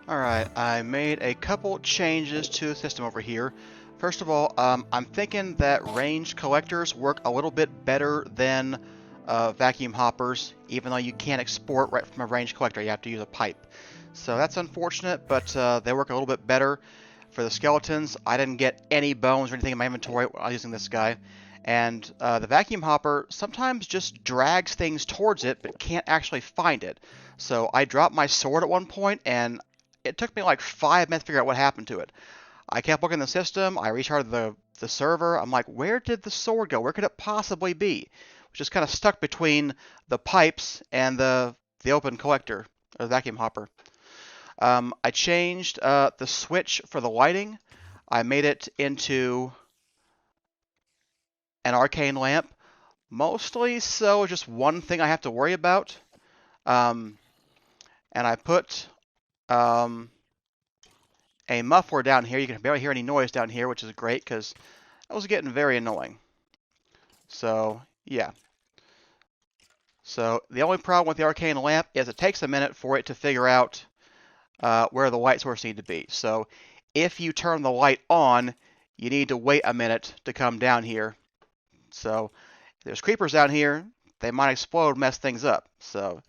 Alright, I made a couple changes to the system over here. First of all, I'm thinking that ranged collectors work a little bit better than vacuum hoppers, even though you can't export right from a ranged collector. You have to use a pipe. So that's unfortunate, but they work a little bit better. For the skeletons, I didn't get any bones or anything in my inventory while using this guy. And the vacuum hopper sometimes just drags things towards it, but can't actually find it. So I dropped my sword at one point, and it took me like 5 minutes to figure out what happened to it. I kept looking in the system. I restarted the server. I'm like, where did the sword go? Where could it possibly be? It was just kind of stuck between the pipes and the open collector, or the vacuum hopper. I changed the switch for the lighting. I made it into an arcane lamp, mostly so just one thing I have to worry about. Um, and I put a muffler down here. You can barely hear any noise down here, which is great because that was getting very annoying. So, yeah. So, the only problem with the arcane lamp is it takes a minute for it to figure out where the light source needs to be. So, if you turn the light on, you need to wait a minute to come down here. So, if there's creepers down here, they might explode, mess things up. So,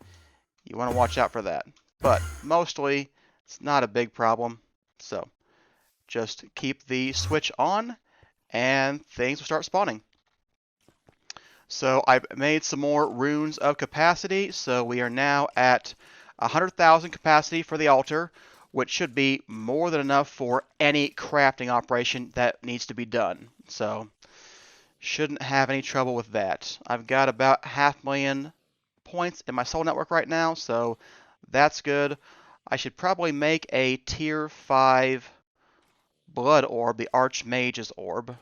you want to watch out for that. But, mostly, it's not a big problem. So, just keep the switch on and things will start spawning. So I've made some more runes of capacity. So we are now at 100,000 capacity for the altar, which should be more than enough for any crafting operation that needs to be done. So shouldn't have any trouble with that. I've got about 500,000 points in my soul network right now, so that's good. I should probably make a tier 5 blood orb, the Archmage's Orb.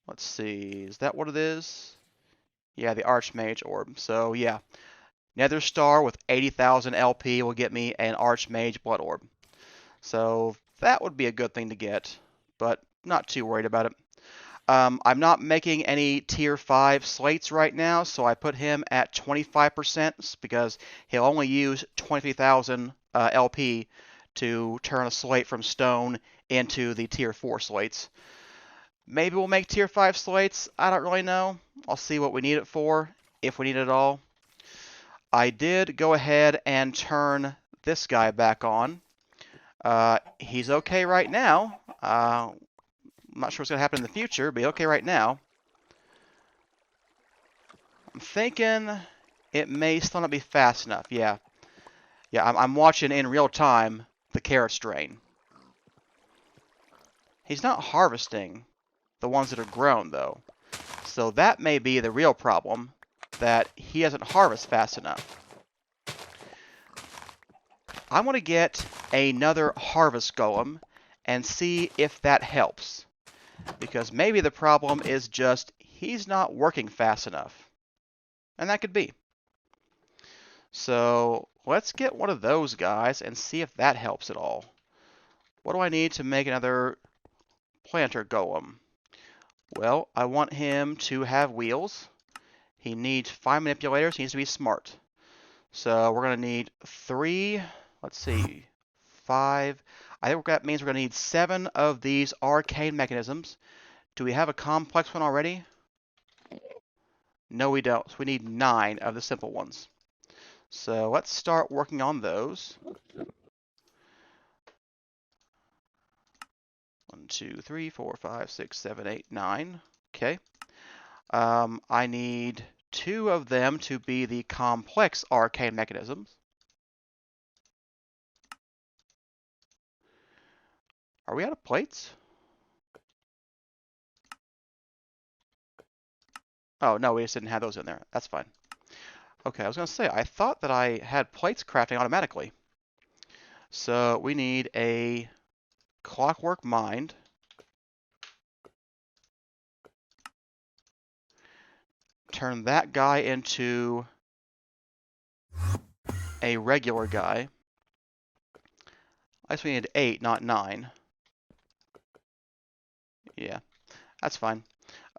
Let's see, is that what it is? Yeah, the Archmage Orb. So, yeah. Nether Star with 80,000 LP will get me an Archmage Blood Orb. So, that would be a good thing to get, but not too worried about it. I'm not making any tier 5 slates right now, so I put him at 25% because he'll only use 23,000 LP to turn a slate from stone into the tier 4 slates. Maybe we'll make tier 5 slates. I don't really know. I'll see what we need it for, if we need it at all. I did go ahead and turn this guy back on. He's okay right now. I'm not sure what's going to happen in the future, but he's okay right now. I'm thinking it may still not be fast enough. Yeah. Yeah, I'm watching in real time the carrots drain. He's not harvesting the ones that are grown, though. So that may be the real problem, that he doesn't harvest fast enough. I want to get another harvest golem and see if that helps. Because maybe the problem is just he's not working fast enough. And that could be. So let's get one of those guys and see if that helps at all. What do I need to make another planter golem? Well, I want him to have wheels. He needs 5 manipulators. He needs to be smart. So we're going to need 3, let's see, 5. I think that means we're going to need 7 of these arcane mechanisms. Do we have a complex one already? No, we don't. So we need 9 of the simple ones. So let's start working on those. 1, 2, 3, 4, 5, 6, 7, 8, 9. Okay. I need 2 of them to be the complex arcane mechanisms. Are we out of plates? Oh, no, we just didn't have those in there. That's fine. Okay, I was going to say, I thought that I had plates crafting automatically. So we need a clockwork mind. Turn that guy into a regular guy. I guess we need 8, not 9. Yeah, that's fine.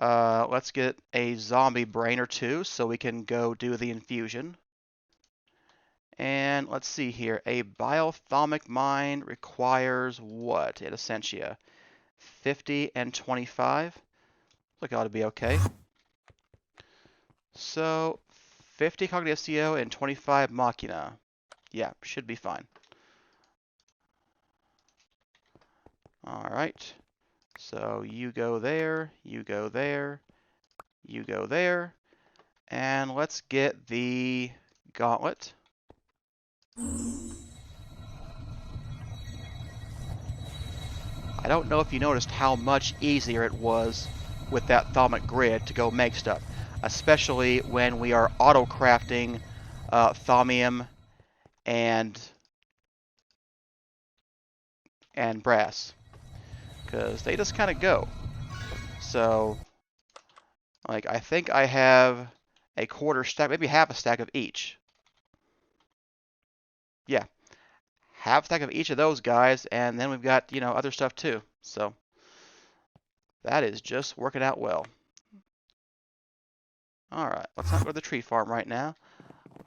Let's get a zombie brain or 2 so we can go do the infusion. And let's see here. A biothalmic mine requires what in Essentia? 50 and 25. Look, it ought to be okay. So 50 Cognicio and 25 Machina. Yeah, should be fine. All right. So you go there, you go there, you go there, and let's get the gauntlet. I don't know if you noticed how much easier it was with that thalmic grid to go make stuff, especially when we are auto-crafting thaumium and brass, because they just kind of go. So, like, I think I have a quarter stack, maybe half a stack of each. Yeah, half a stack of each of those guys, and then we've got, other stuff too. So that is just working out well. All right, let's not go to the tree farm right now.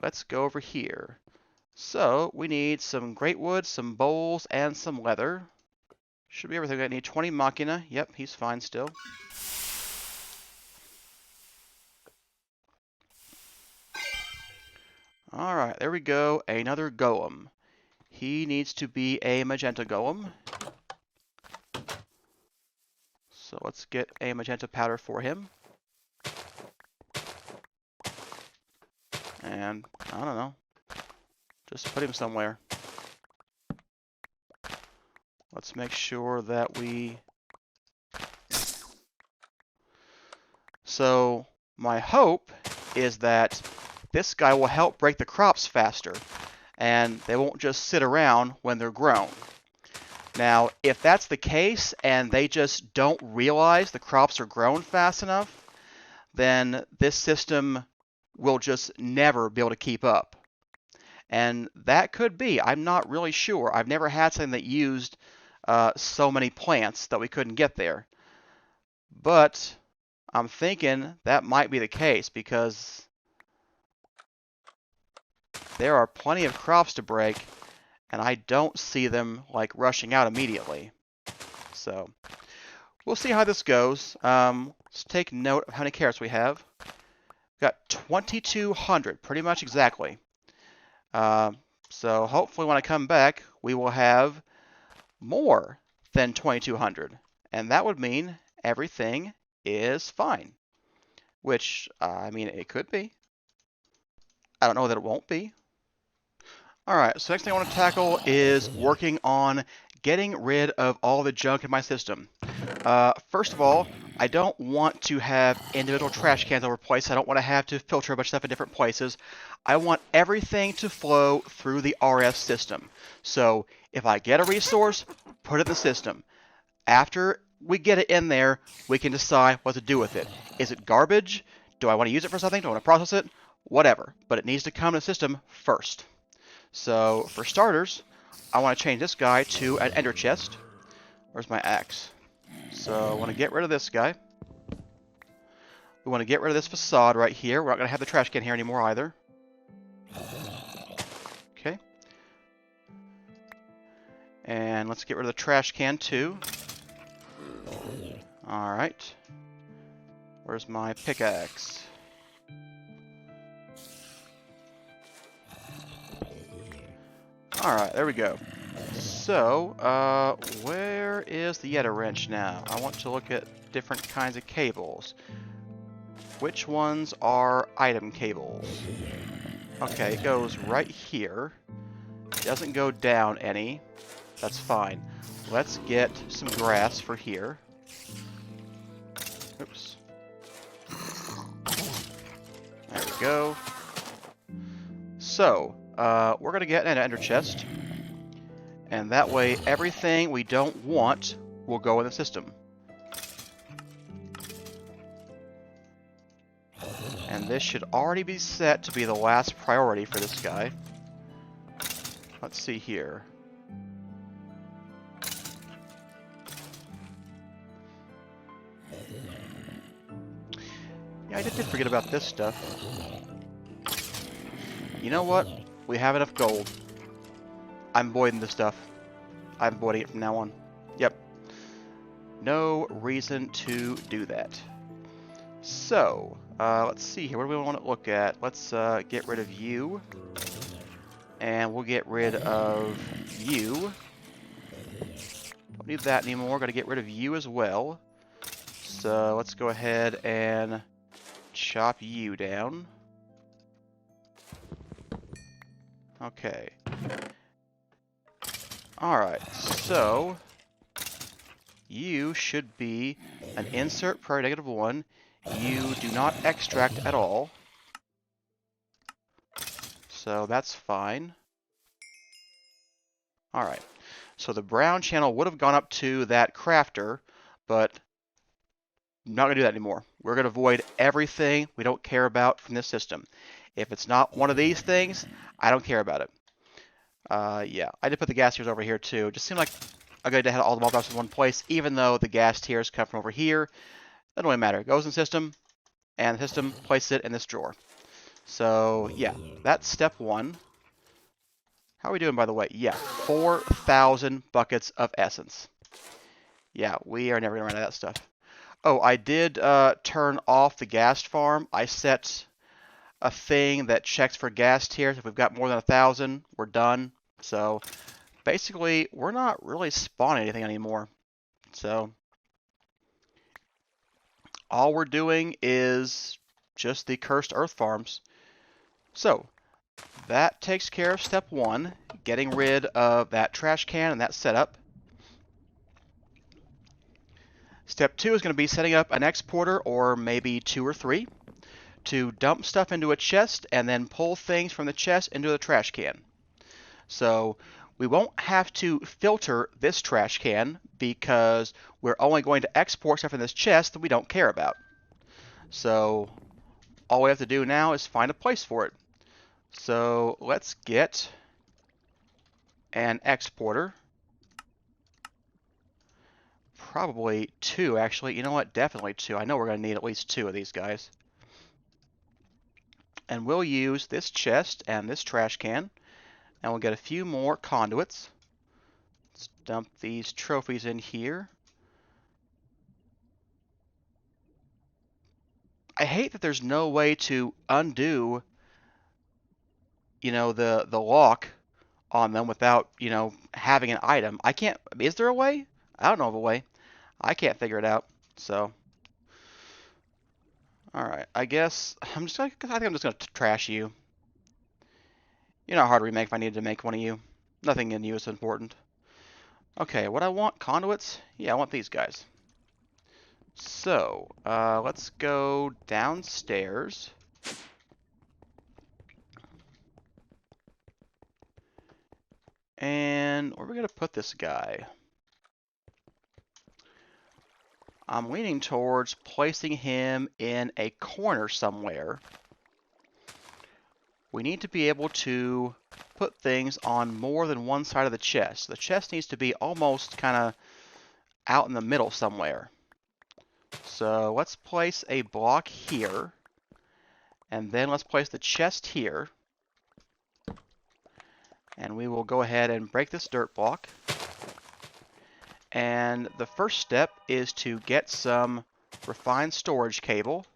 Let's go over here. So we need some great wood, some bowls, and some leather. Should be everything. I need 20 Machina. Yep, he's fine still. All right, there we go. Another golem. He needs to be a magenta golem. So let's get a magenta powder for him. And I don't know. Just put him somewhere. Let's make sure that we... So my hope is that this guy will help break the crops faster, and they won't just sit around when they're grown. Now, if that's the case and they just don't realize the crops are grown fast enough, then this system will just never be able to keep up. And that could be. I'm not really sure. I've never had something that used so many plants that we couldn't get there. But I'm thinking that might be the case because there are plenty of crops to break, and I don't see them like rushing out immediately. So we'll see how this goes. Let's take note of how many carrots we have. We've got 2,200, pretty much exactly. So hopefully when I come back, we will have more than 2,200. And that would mean everything is fine. Which, I mean, it could be. I don't know that it won't be. Alright, so next thing I want to tackle is working on getting rid of all the junk in my system. First of all, I don't want to have individual trash cans over places. I don't want to have to filter a bunch of stuff in different places. I want everything to flow through the RS system. So if I get a resource, put it in the system. After we get it in there, we can decide what to do with it. Is it garbage? Do I want to use it for something? Do I want to process it? Whatever. But it needs to come to the system first. So for starters, I want to change this guy to an Enderchest. Where's my axe? So I want to get rid of this guy. We want to get rid of this facade right here. We're not going to have the trash can here anymore either. Okay. And let's get rid of the trash can too. Alright. Where's my pickaxe? Alright, there we go. So, where is the Yeta wrench now? I want to look at different kinds of cables. Which ones are item cables? Okay, it goes right here. It doesn't go down any. That's fine. Let's get some grass for here. Oops. There we go. So, we're going to get an Enderchest. And that way, everything we don't want will go in the system. And this should already be set to be the last priority for this guy. Let's see here. Yeah, I did forget about this stuff. You know what? We have enough gold. I'm voiding this stuff. I'm voiding it from now on. Yep. No reason to do that. So, let's see here. What do we want to look at? Let's get rid of you. And we'll get rid of you. Don't need that anymore. Got to get rid of you as well. So let's go ahead and chop you down. Okay. Alright, so you should be an insert priority -1. You do not extract at all. So that's fine. Alright. So the brown channel would have gone up to that crafter, but I'm not going to do that anymore. We're going to void everything we don't care about from this system. If it's not one of these things, I don't care about it. Yeah, I did put the gas tiers over here too. It just seemed like a good idea to have all the mob drops in one place, even though the gas tiers come from over here. Doesn't really matter. It goes in the system, and the system places it in this drawer. So, yeah, that's step 1. How are we doing, by the way? Yeah, 4,000 buckets of essence. Yeah, we are never going to run out of that stuff. Oh, I did turn off the gas farm. I set a thing that checks for gas tiers. If we've got more than 1,000, we're done. So basically, we're not really spawning anything anymore. So all we're doing is just the cursed earth farms. So that takes care of step 1, getting rid of that trash can and that setup. Step 2 is going to be setting up an exporter, or maybe 2 or 3, to dump stuff into a chest and then pull things from the chest into the trash can. So we won't have to filter this trash can because we're only going to export stuff in this chest that we don't care about. So all we have to do now is find a place for it. So let's get an exporter. Probably 2, actually. You know what? Definitely 2. I know we're going to need at least 2 of these guys. And we'll use this chest and this trash can. And we'll get a few more conduits. Let's dump these trophies in here. I hate that there's no way to undo, you know, the lock on them without, you know, having an item. I can't. Is there a way? I don't know of a way. I can't figure it out. So, all right. I guess I think I'm just gonna trash you. You're not hard to remake if I needed to make one of you. Nothing in you is important. Okay, what I want, conduits? Yeah, I want these guys. So, let's go downstairs. And where are we going to put this guy? I'm leaning towards placing him in a corner somewhere. We need to be able to put things on more than one side of the chest. The chest needs to be almost kind of out in the middle somewhere. So let's place a block here. And then let's place the chest here. And we will go ahead and break this dirt block. And the first step is to get some refined storage cable.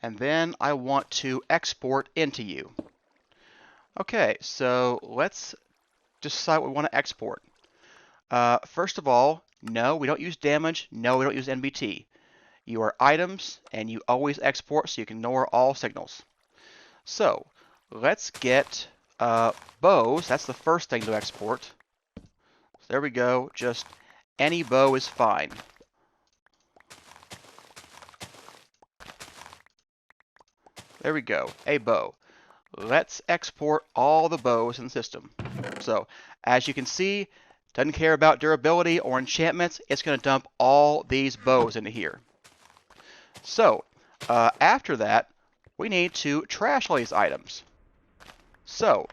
And then I want to export into you. Okay, so let's decide what we want to export. First of all, no, we don't use damage. No, we don't use NBT. You are items, and you always export, so you can ignore all signals. So let's get bows. That's the first thing to export. So there we go. Just any bow is fine. There we go. A bow. Let's export all the bows in the system. So as you can see, doesn't care about durability or enchantments. It's going to dump all these bows into here. So after that, we need to trash all these items. So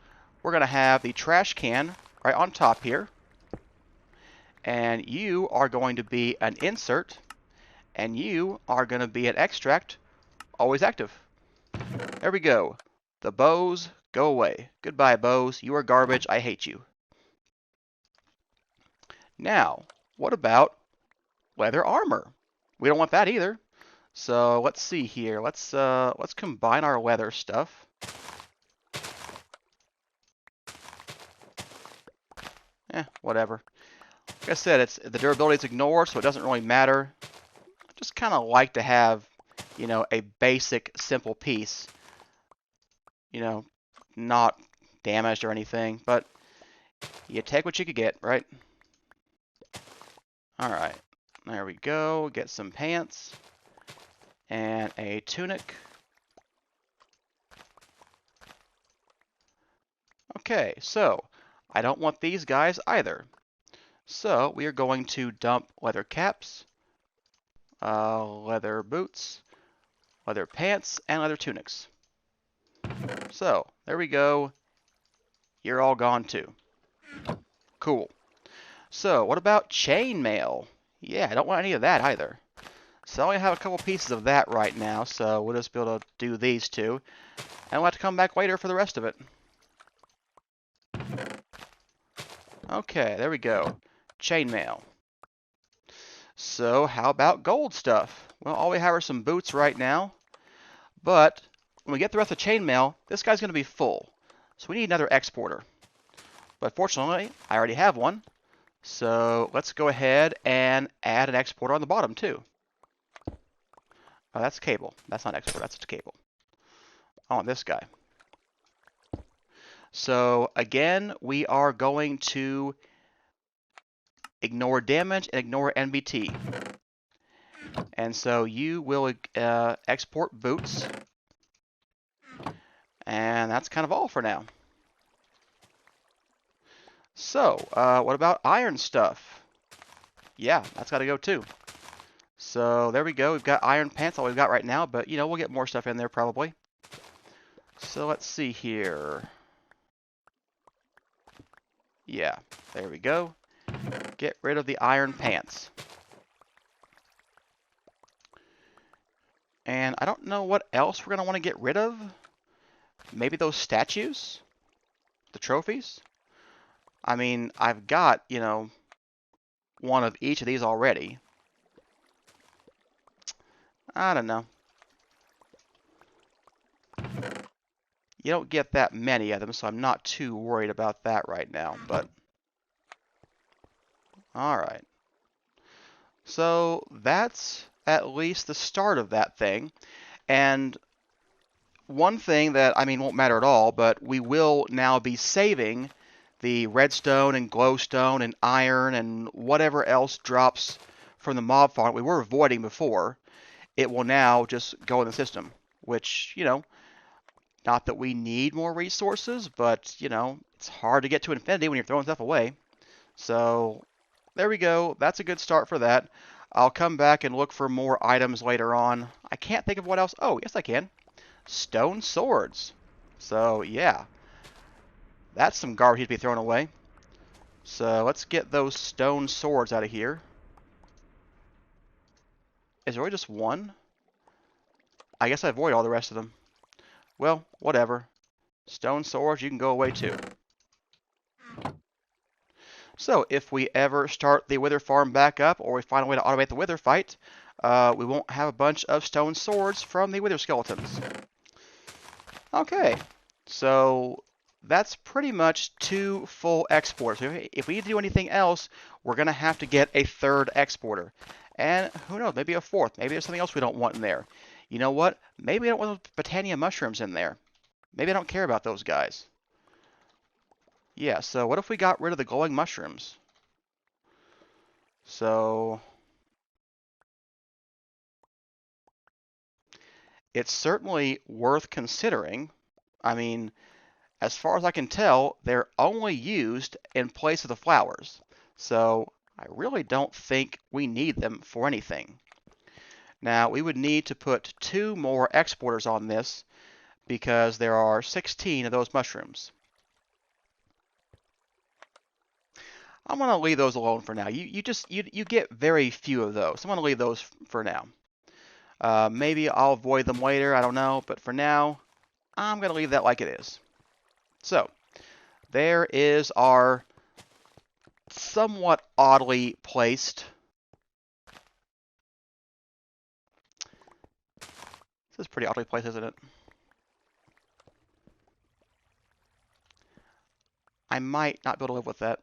we're going to have the trash can right on top here. And you are going to be an insert. And you are going to be an extract always active. There we go. The bows go away. Goodbye, bows. You are garbage. I hate you. Now, what about leather armor? We don't want that either. So let's see here. Let's combine our leather stuff. Whatever. Like I said, the durability is ignored, so it doesn't really matter. I just kind of like to have, you know, a basic, simple piece. You know, not damaged or anything, but you take what you could get, right? Alright, there we go. Get some pants and a tunic. Okay, so I don't want these guys either. So we are going to dump leather caps, leather boots, leather pants, and leather tunics. So there we go. You're all gone too. Cool. So what about chainmail? Yeah, I don't want any of that either. So I only have a couple pieces of that right now, so we'll just be able to do these two. And we'll have to come back later for the rest of it. Okay, there we go. Chainmail. So how about gold stuff? Well, all we have are some boots right now. But when we get the rest of the chainmail, this guy's going to be full. So we need another exporter. But fortunately, I already have one. So let's go ahead and add an exporter on the bottom too. Oh, that's cable. That's not export, that's just cable. I want this guy. So again, we are going to ignore damage and ignore NBT. And so you will export boots. And that's kind of all for now. So, what about iron stuff? Yeah, that's got to go too. So there we go. We've got iron pants, all we've got right now, but you know, we'll get more stuff in there probably. So let's see here. Yeah, there we go. Get rid of the iron pants. And I don't know what else we're going to want to get rid of. Maybe those statues? The trophies? I mean, I've got, you know, one of each of these already. I don't know. You don't get that many of them, so I'm not too worried about that right now, but... Alright. So, that's at least the start of that thing. And one thing that, I mean, won't matter at all, but we will now be saving the redstone and glowstone and iron and whatever else drops from the mob farm we were avoiding before. It will now just go in the system, which, you know, not that we need more resources, but, you know, it's hard to get to infinity when you're throwing stuff away. So, there we go. That's a good start for that. I'll come back and look for more items later on. I can't think of what else. Oh, yes I can. Stone swords. So, yeah. That's some garbage to be thrown away. So, let's get those stone swords out of here. Is there only just one? I guess I avoid all the rest of them. Well, whatever. Stone swords, you can go away too. So, if we ever start the wither farm back up, or we find a way to automate the wither fight, we won't have a bunch of stone swords from the wither skeletons. Okay, so that's pretty much 2 full exports. If we need to do anything else, we're going to have to get a 3rd exporter. And who knows, maybe a 4th. Maybe there's something else we don't want in there. You know what? Maybe I don't want those Botania mushrooms in there. Maybe I don't care about those guys. Yeah, so what if we got rid of the glowing mushrooms? So... it's certainly worth considering. I mean, as far as I can tell, they're only used in place of the flowers. So I really don't think we need them for anything. Now, we would need to put 2 more exporters on this because there are 16 of those mushrooms. I'm going to leave those alone for now. You get very few of those. I'm going to leave those for now. Maybe I'll avoid them later, I don't know. But for now, I'm going to leave that like it is. So, there is our somewhat oddly placed. This is pretty oddly placed, isn't it? I might not be able to live with that.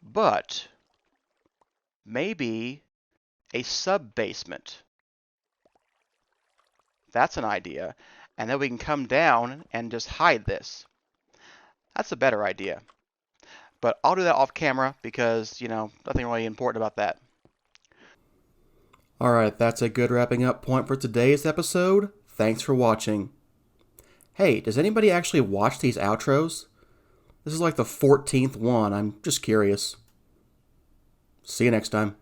But maybe a sub-basement. That's an idea. And then we can come down and just hide this. That's a better idea. But I'll do that off camera because, nothing really important about that. Alright, that's a good wrapping up point for today's episode. Thanks for watching. Hey, does anybody actually watch these outros? This is like the 14th one. I'm just curious. See you next time.